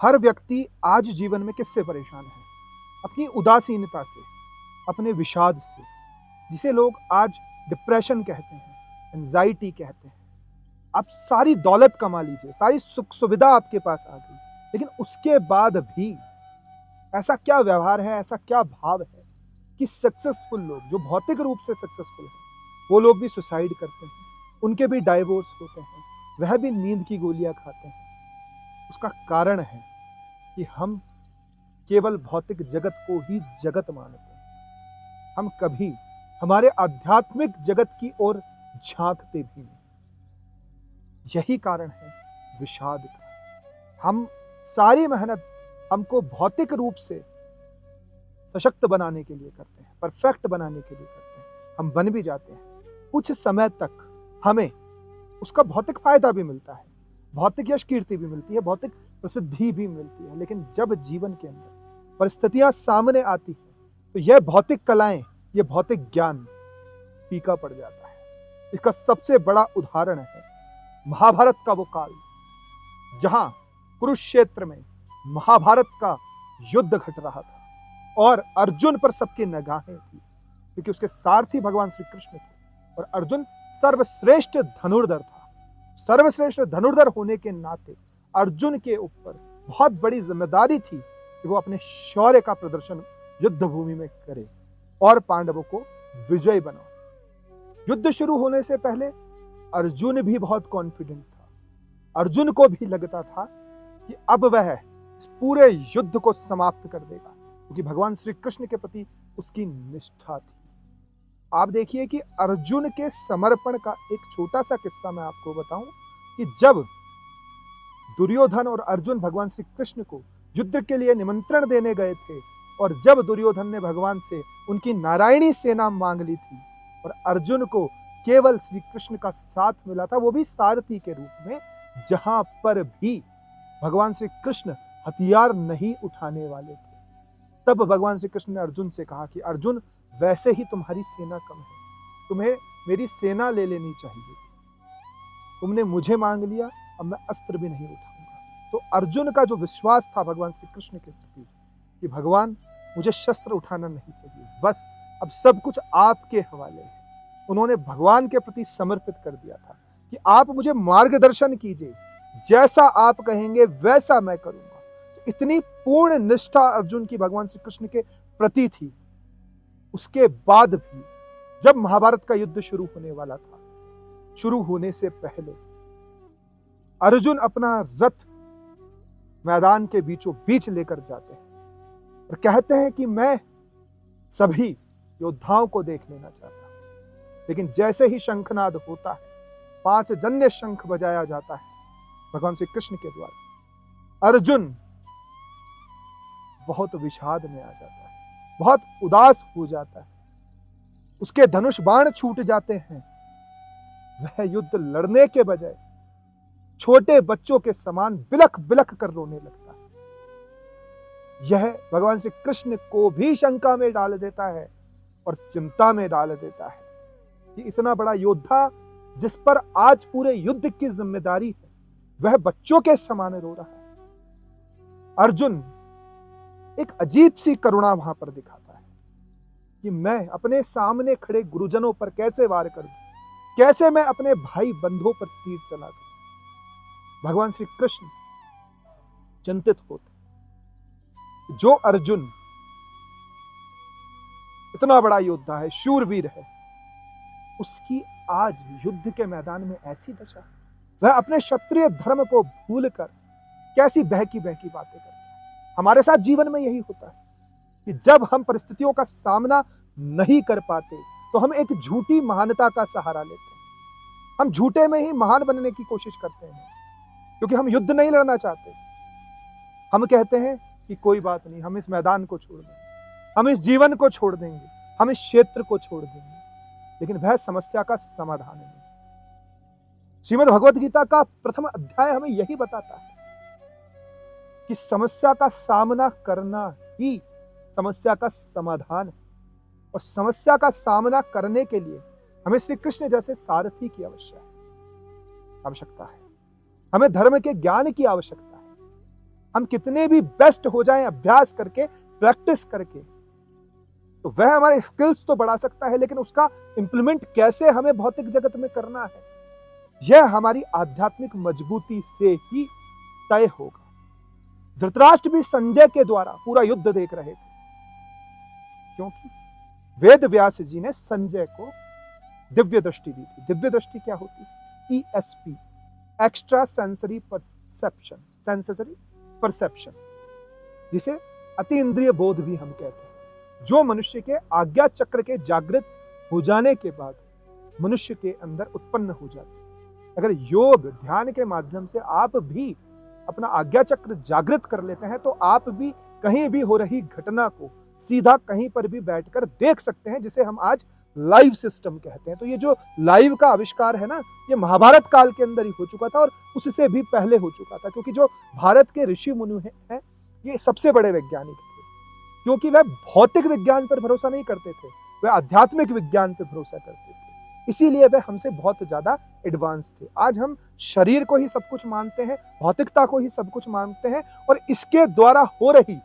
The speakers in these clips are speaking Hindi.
हर व्यक्ति आज जीवन में किससे परेशान है? अपनी उदासीनता से, अपने विषाद से, जिसे लोग आज डिप्रेशन कहते हैं, एंजाइटी कहते हैं। आप सारी दौलत कमा लीजिए, सारी सुख सुविधा आपके पास आ गई, लेकिन उसके बाद भी ऐसा क्या व्यवहार है, ऐसा क्या भाव है कि सक्सेसफुल लोग, जो भौतिक रूप से सक्सेसफुल हैं, वो लोग भी सुसाइड करते हैं, उनके भी डाइवोर्स होते हैं, वह भी नींद की गोलियां खाते हैं। उसका कारण है कि हम केवल भौतिक जगत को ही जगत मानते हैं। हम कभी हमारे आध्यात्मिक जगत की ओर झांकते भी नहीं। यही कारण है विषाद का। हम सारी मेहनत हमको भौतिक रूप से सशक्त बनाने के लिए करते हैं, परफेक्ट बनाने के लिए करते हैं। हम बन भी जाते हैं, कुछ समय तक हमें उसका भौतिक फायदा भी मिलता है, भौतिक यश कीर्ति भी मिलती है, भौतिक प्रसिद्धि भी मिलती है। लेकिन जब जीवन के अंदर परिस्थितियां सामने आती है तो यह भौतिक कलाएं, यह भौतिक ज्ञान फीका पड़ जाता है। इसका सबसे बड़ा उदाहरण है महाभारत का वो काल, जहां कुरुक्षेत्र में महाभारत का युद्ध घट रहा था और अर्जुन पर सबकी निगाहें थी, क्योंकि उसके सारथी भगवान श्री कृष्ण थे और अर्जुन सर्वश्रेष्ठ धनुर्धर था। सर्वश्रेष्ठ धनुर्धर होने के नाते अर्जुन के ऊपर बहुत बड़ी जिम्मेदारी थी कि वो अपने शौर्य का प्रदर्शन युद्ध भूमि में करे और पांडवों को विजय बनाए। युद्ध शुरू होने से पहले अर्जुन भी बहुत कॉन्फिडेंट था। अर्जुन को भी लगता था कि अब वह इस पूरे युद्ध को समाप्त कर देगा, क्योंकि भगवान श्री कृष्ण के प्रति उसकी निष्ठा थी। आप देखिए कि अर्जुन के समर्पण का एक छोटा सा किस्सा मैं आपको बताऊं कि जब दुर्योधन और अर्जुन भगवान श्री कृष्ण को युद्ध के लिए निमंत्रण देने गए थे और जब दुर्योधन ने भगवान से उनकी नारायणी सेना मांग ली थी और अर्जुन को केवल श्री कृष्ण का साथ मिला था, वो भी सारथी के रूप में, जहां पर भी भगवान श्री कृष्ण हथियार नहीं उठाने वाले थे, तब भगवान श्री कृष्ण ने अर्जुन से कहा कि अर्जुन, वैसे ही तुम्हारी सेना कम है, तुम्हें मेरी सेना ले लेनी चाहिए थी। तुमने मुझे मांग लिया, अब मैं अस्त्र भी नहीं उठाऊंगा। तो अर्जुन का जो विश्वास था भगवान श्री कृष्ण के प्रति कि भगवान, मुझे शस्त्र उठाना नहीं चाहिए, बस अब सब कुछ आपके हवाले है, उन्होंने भगवान के प्रति समर्पित कर दिया था कि आप मुझे मार्गदर्शन कीजिए, जैसा आप कहेंगे वैसा मैं करूंगा। तो इतनी पूर्ण निष्ठा अर्जुन की भगवान श्री कृष्ण के प्रति थी। उसके बाद भी जब महाभारत का युद्ध शुरू होने वाला था, शुरू होने से पहले अर्जुन अपना रथ मैदान के बीचों बीच लेकर जाते हैं और कहते हैं कि मैं सभी योद्धाओं को देख लेना चाहता हूं। लेकिन जैसे ही शंखनाद होता है, 5 जन्य शंख बजाया जाता है भगवान श्री कृष्ण के द्वारा, अर्जुन बहुत विषाद में आ जाता है, बहुत उदास हो जाता है, उसके धनुष बाण छूट जाते हैं। वह युद्ध लड़ने के बजाय छोटे बच्चों के समान बिलख बिलख कर रोने लगता है। यह भगवान श्री कृष्ण को भी शंका में डाल देता है और चिंता में डाल देता है कि इतना बड़ा योद्धा, जिस पर आज पूरे युद्ध की जिम्मेदारी है, वह बच्चों के समान रो रहा है। अर्जुन एक अजीब सी करुणा वहां पर दिखाता है कि मैं अपने सामने खड़े गुरुजनों पर कैसे वार करूं, कैसे मैं अपने भाई बंधुओं पर तीर चला दूं। भगवान श्री कृष्ण चिंतित होते, जो अर्जुन इतना बड़ा योद्धा है, शूरवीर है, उसकी आज युद्ध के मैदान में ऐसी दशा, वह अपने क्षत्रिय धर्म को भूलकर कैसी बहकी बहकी बातें करता है। हमारे साथ जीवन में यही होता है कि जब हम परिस्थितियों का सामना नहीं कर पाते तो हम एक झूठी महानता का सहारा लेते हैं। हम झूठे में ही महान बनने की कोशिश करते हैं, क्योंकि हम युद्ध नहीं लड़ना चाहते। हम कहते हैं कि कोई बात नहीं, हम इस मैदान को छोड़ देंगे, हम इस जीवन को छोड़ देंगे, हम इस क्षेत्र को छोड़ देंगे, लेकिन वह समस्या का समाधान नहीं। श्रीमद् भगवद गीता का प्रथम अध्याय हमें यही बताता है कि समस्या का सामना करना ही समस्या का समाधान है, और समस्या का सामना करने के लिए हमें श्री कृष्ण जैसे सारथी की आवश्यकता है। हमें धर्म के ज्ञान की आवश्यकता है। हम कितने भी बेस्ट हो जाएं अभ्यास करके, प्रैक्टिस करके, तो वह हमारे स्किल्स तो बढ़ा सकता है, लेकिन उसका इंप्लीमेंट कैसे हमें भौतिक जगत में करना है, यह हमारी आध्यात्मिक मजबूती से ही तय होगा। धृतराष्ट्र भी संजय के द्वारा पूरा युद्ध देख रहे थे, क्योंकि वेद व्यास जी ने संजय को दिव्य दृष्टि दी थी। दिव्य दृष्टि क्या होती है? ESP, extra sensory perception, sensory perception, जिसे अति इंद्रिय बोध भी हम कहते हैं, जो मनुष्य के आज्ञा चक्र के जागृत हो जाने के बाद मनुष्य के अंदर उत्पन्न हो जाती है। अगर योग ध्यान के माध्यम से आप भी अपना आज्ञा चक्र जागृत कर लेते हैं, तो आप भी कहीं भी हो रही घटना को सीधा कहीं पर भी बैठकर देख सकते हैं, जिसे हम आज लाइव सिस्टम कहते हैं। तो ये जो लाइव का आविष्कार है ना, ये महाभारत काल के अंदर ही हो चुका था और उससे भी पहले हो चुका था, क्योंकि जो भारत के ऋषि मुनि हैं ये सबसे बड़े वैज्ञानिक थे, क्योंकि वह भौतिक विज्ञान पर भरोसा नहीं करते थे, वह आध्यात्मिक विज्ञान पर भरोसा करते थे। इसीलिए वह हमसे बहुत ज्यादा एडवांस थे। आज हम शरीर को ही सब कुछ मानते हैं, भौतिकता को ही सब कुछ मानते हैं, और इसके द्वारा हो रही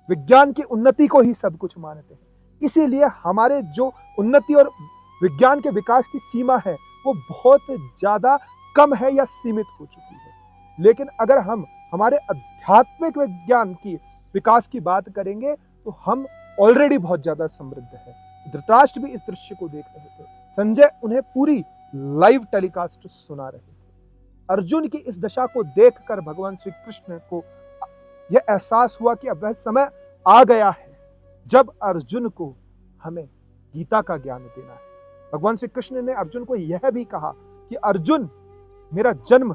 विज्ञान की उन्नति को ही सब कुछ मानते हैं। इसीलिए हमारे जो उन्नति और विज्ञान के विकास की सीमा है वो बहुत ज्यादा कम है या सीमित हो चुकी है। लेकिन अगर हम हमारे आध्यात्मिक विज्ञान की विकास की बात करेंगे तो हम ऑलरेडी बहुत ज्यादा समृद्ध है। धृतराष्ट्र भी इस दृश्य को देख रहे थे, संजय उन्हें पूरी लाइव टेलीकास्ट सुना रहे थे। अर्जुन की इस दशा को देखकर भगवान श्री कृष्ण को यह एहसास हुआ कि अब वह समय आ गया है जब अर्जुन को हमें गीता का ज्ञान देना है। भगवान श्री कृष्ण ने अर्जुन को यह भी कहा कि अर्जुन, मेरा जन्म,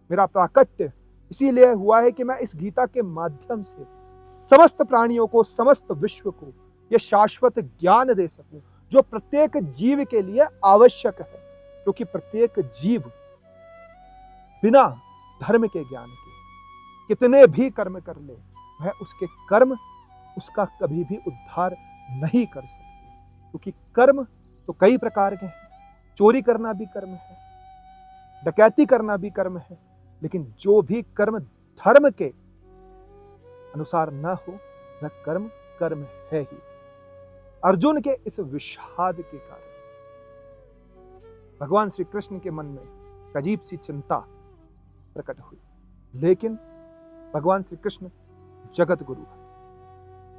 मेरा प्राकट्य इसीलिए हुआ है कि मैं इस गीता के माध्यम से समस्त प्राणियों को, समस्त विश्व को यह शाश्वत ज्ञान दे सकूं, जो प्रत्येक जीव के लिए आवश्यक है। क्योंकि प्रत्येक जीव बिना धर्म के ज्ञान के कितने भी कर्म कर ले, वह उसके कर्म उसका कभी भी उद्धार नहीं कर सकते। क्योंकि कर्म तो कई प्रकार के हैं, चोरी करना भी कर्म है, डकैती करना भी कर्म है, लेकिन जो भी कर्म धर्म के अनुसार न हो वह कर्म कर्म है ही। अर्जुन के इस विषाद के कारण भगवान श्री कृष्ण के मन में एक अजीब सी चिंता प्रकट हुई। लेकिन भगवान श्री कृष्ण जगत गुरु है,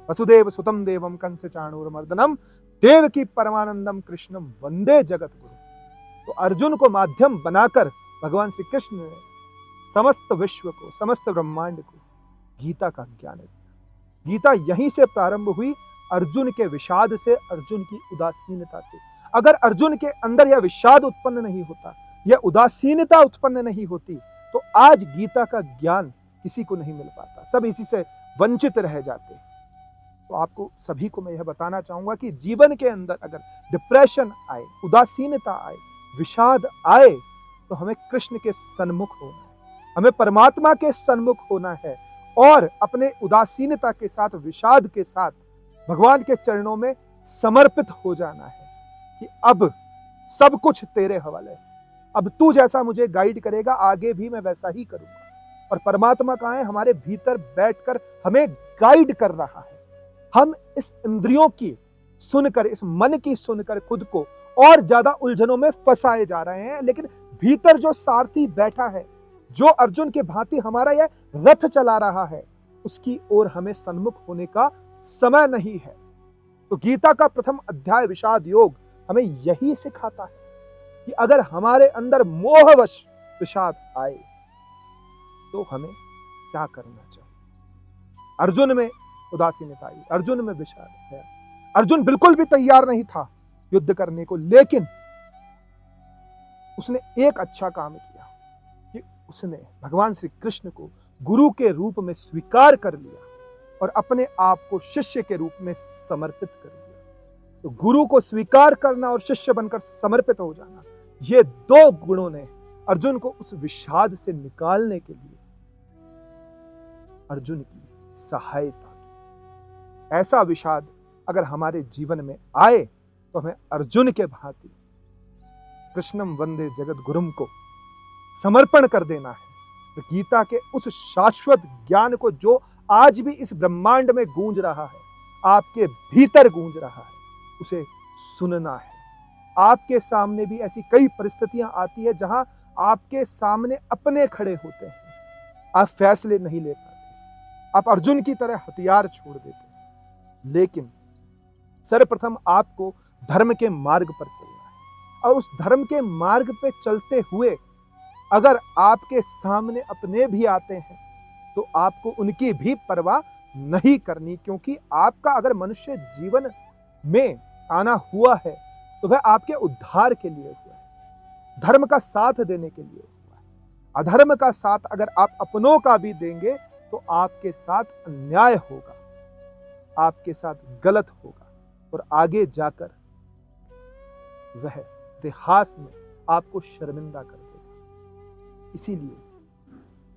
वसुदेव सुतम देवम कंस चाणूरमर्दनम देवकी परमानंदम कृष्णम वंदे जगत गुरु। तो अर्जुन को माध्यम बनाकर भगवान श्री कृष्ण ने समस्त विश्व को, समस्त ब्रह्मांड को गीता का ज्ञान दिया। गीता यहीं से प्रारंभ हुई, अर्जुन के विषाद से, अर्जुन की उदासीनता से। अगर अर्जुन के अंदर यह विषाद उत्पन्न नहीं होता, यह उदासीनता उत्पन्न नहीं होती, तो आज गीता का ज्ञान किसी को नहीं मिल पाता, सब इसी से वंचित रह जाते। तो आपको सभी को मैं यह बताना चाहूंगा कि जीवन के अंदर अगर डिप्रेशन आए, उदासीनता आए, विषाद आए, तो हमें कृष्ण के सन्मुख होना है, हमें परमात्मा के सन्मुख होना है और अपने उदासीनता के साथ, विषाद के साथ भगवान के चरणों में समर्पित हो जाना है कि अब सब कुछ तेरे हवाले है, अब तू जैसा मुझे गाइड करेगा आगे भी मैं वैसा ही करूंगा। और परमात्मा कहाँ है? हमारे भीतर बैठकर हमें गाइड कर रहा है। हम इस इंद्रियों की सुनकर, इस मन की सुनकर खुद को और ज्यादा उलझनों में फंसाए जा रहे हैं, लेकिन भीतर जो सारथी बैठा है, जो अर्जुन के भांति हमारा यह रथ चला रहा है, उसकी ओर हमें सन्मुख होने का समय नहीं है। तो गीता का प्रथम अध्याय विषाद योग हमें यही सिखाता है कि अगर हमारे अंदर मोहवश विषाद आए तो हमें क्या करना चाहिए। अर्जुन में उदासीनता आई, अर्जुन में विषाद है, अर्जुन बिल्कुल भी तैयार नहीं था युद्ध करने को, लेकिन उसने एक अच्छा काम किया कि उसने भगवान श्री कृष्ण को गुरु के रूप में स्वीकार कर लिया और अपने आप को शिष्य के रूप में समर्पित कर दिया। तो गुरु को स्वीकार करना और शिष्य बनकर समर्पित हो जाना, ये दो गुणों ने अर्जुन को उस विषाद से निकालने के लिए अर्जुन की सहायता की। ऐसा विषाद अगर हमारे जीवन में आए तो हमें अर्जुन के भांति कृष्णम वंदे जगत गुरुम को समर्पण कर देना है गीता के उस शाश्वत ज्ञान को जो आज भी इस ब्रह्मांड में गूंज रहा है, आपके भीतर गूंज रहा है, उसे सुनना है। आपके सामने भी ऐसी कई परिस्थितियां आती है जहां आपके सामने अपने खड़े होते हैं, आप फैसले नहीं ले पाते, आप अर्जुन की तरह हथियार छोड़ देते हैं। लेकिन सर्वप्रथम आपको धर्म के मार्ग पर चलना है, और उस धर्म के मार्ग पे चलते हुए अगर आपके सामने अपने भी आते हैं तो आपको उनकी भी परवाह नहीं करनी, क्योंकि आपका अगर मनुष्य जीवन में आना हुआ है तो वह आपके उद्धार के लिए हुआ है, धर्म का साथ देने के लिए हुआ है। अधर्म का साथ अगर आप अपनों का भी देंगे तो आपके साथ अन्याय होगा, आपके साथ गलत होगा, और आगे जाकर वह इतिहास में आपको शर्मिंदा कर देगा। इसीलिए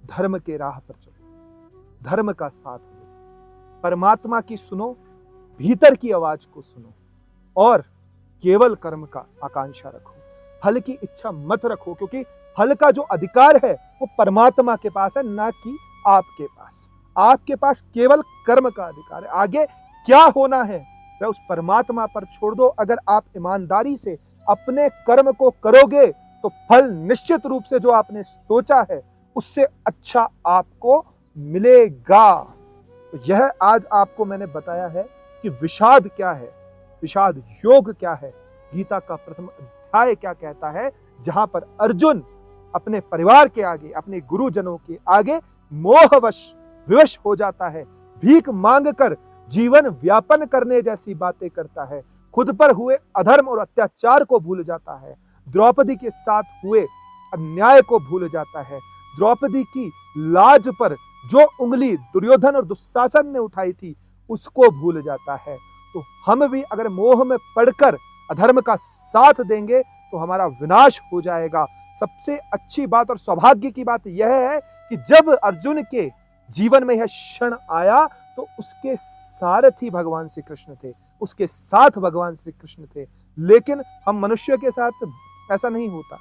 धर्म के राह पर चलो, धर्म का साथ लो, परमात्मा की सुनो, भीतर की आवाज को सुनो, और केवल कर्म का आकांक्षा रखो, फल की इच्छा मत रखो, क्योंकि फल का जो अधिकार है वो परमात्मा के पास है, ना कि आपके पास। आपके पास केवल कर्म का अधिकार है, आगे क्या होना है वह उस परमात्मा पर छोड़ दो। अगर आप ईमानदारी से अपने कर्म को करोगे तो फल निश्चित रूप से जो आपने सोचा है उससे अच्छा आपको मिलेगा। तो यह आज आपको मैंने बताया है कि विषाद क्या है, विषाद योग क्या है, गीता का प्रथम अध्याय क्या कहता है, जहां पर अर्जुन अपने परिवार के आगे, अपने गुरुजनों के आगे मोहवश विवश हो जाता है, भीख मांगकर जीवन व्यापन करने जैसी बातें करता है, खुद पर हुए अधर्म और अत्याचार को भूल जाता है, द्रौपदी के साथ हुए अन्याय को भूल जाता है, द्रौपदी की लाज पर जो उंगली दुर्योधन और दुशासन ने उठाई थी उसको भूल जाता है। तो हम भी अगर मोह में पड़कर अधर्म का साथ देंगे तो हमारा विनाश हो जाएगा। सबसे अच्छी बात और सौभाग्य की बात यह है कि जब अर्जुन के जीवन में यह क्षण आया तो उसके सारथी भगवान श्री कृष्ण थे, उसके साथ भगवान श्री कृष्ण थे। लेकिन हम मनुष्य के साथ ऐसा नहीं होता,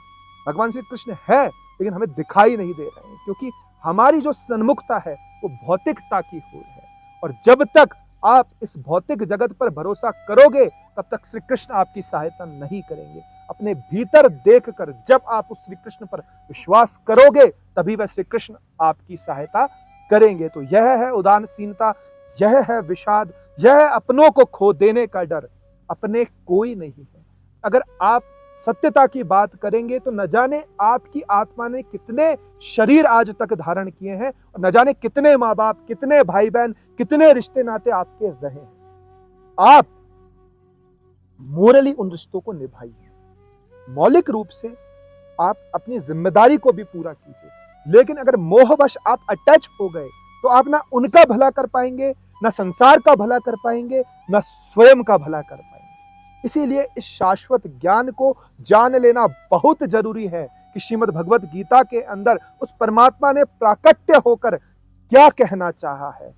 भगवान श्री कृष्ण है लेकिन हमें दिखाई नहीं दे रहे हैं, क्योंकि हमारी जो सन्मुखता है वो भौतिकता की होड़ है। और जब तक आप इस भौतिक जगत पर भरोसा करोगे तब तक श्री कृष्ण आपकी सहायता नहीं करेंगे। अपने भीतर देखकर जब आप उस श्री कृष्ण पर विश्वास करोगे तभी वह श्री कृष्ण आपकी सहायता करेंगे। तो यह है उदासीनता, यह है विषाद, यह है अपनों को खो देने का डर। अपने कोई नहीं है। अगर आप सत्यता की बात करेंगे तो न जाने आपकी आत्मा ने कितने शरीर आज तक धारण किए हैं, और न जाने कितने माँ बाप, कितने भाई बहन, कितने रिश्ते नाते आपके रहे हैं। आप मोरली उन रिश्तों को निभाइए, मौलिक रूप से आप अपनी जिम्मेदारी को भी पूरा कीजिए। लेकिन अगर मोहवश आप अटैच हो गए तो आप ना उनका भला कर पाएंगे, ना संसार का भला कर पाएंगे, ना स्वयं का भला कर पाएंगे। इसीलिए इस शाश्वत ज्ञान को जान लेना बहुत जरूरी है कि श्रीमद् भगवत गीता के अंदर उस परमात्मा ने प्राकट्य होकर क्या कहना चाहा है,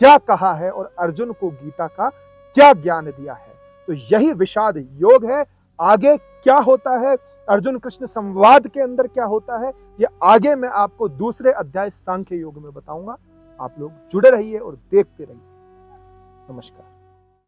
क्या कहा है, और अर्जुन को गीता का क्या ज्ञान दिया है। तो यही विषाद योग है। आगे क्या होता है, अर्जुन कृष्ण संवाद के अंदर क्या होता है, ये आगे मैं आपको दूसरे अध्याय सांख्य योग में बताऊंगा। आप लोग जुड़े रहिए और देखते रहिए। नमस्कार।